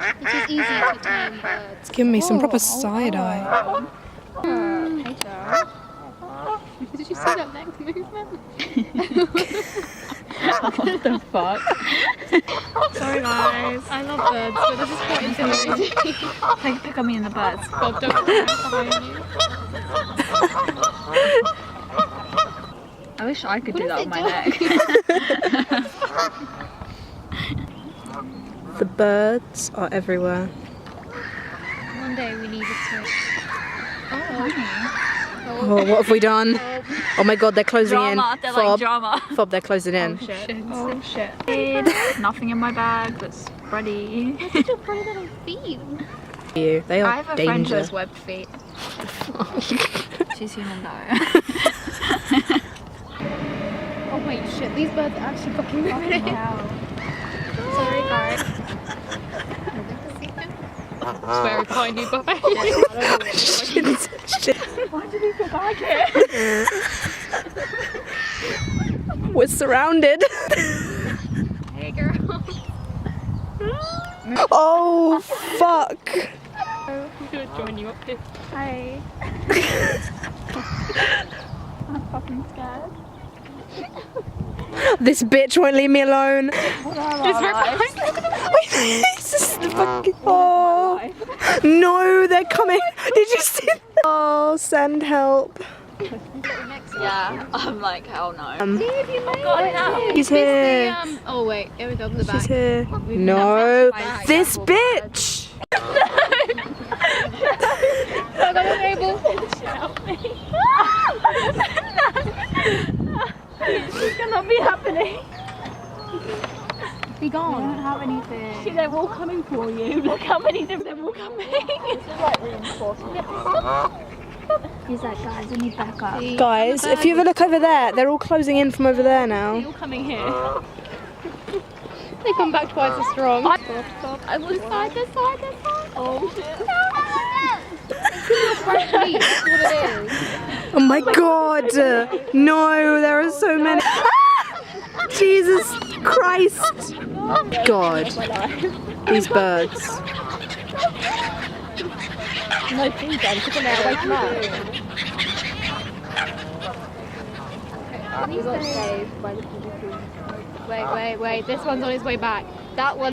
It is easy to tame birds. It's giving me some proper side eye. Hey, Sarah. Did you see that neck movement? What the fuck? Sorry guys. I love birds, but this is quite intimidating. Pick on me and the birds. Bob, don't come behind you. I wish I could do that on my neck. The birds are everywhere. One day we need a switch. Oh, what have we done? Oh my god, they're closing Drama, in. they're Fob, like drama. Fob, they're closing in. Oh shit. Oh shit. Nothing in my bag that's ready. Such a pretty little feet. They are I have a friend who danger. has webbed feet. She's human though. Oh wait, shit, these birds are actually fucking pretty. Sorry guys. It's very kind you, bye. Why do people like it? We're surrounded. Hey girl. Oh, fuck. I'm gonna join you up here. Hi. I'm fucking scared. This bitch won't leave me alone. Just Wait, this is the fucking... Oh. No, they're coming. Did you see that? Oh, send help. Yeah, I'm like, hell no. He's here. Oh wait, here we go in the back. She's here. No, this bitch. I'm unable. This cannot be happening. Be gone. I don't have anything. See, they're all coming for you. Look how many they're all coming. This is like reinforcement. He's like, guys, I need backup. Guys, if you ever look over there, they're all closing in from over there now. They're all coming here. They come back twice as strong. I was side, this side, this side. Oh shit. Fresh meat, that's what it is. Oh my god. No, there are so many. Jesus Christ. God. These birds. No food then, look at there, wake them up. We got saved by the people. Wait, this one's on his way back. That one.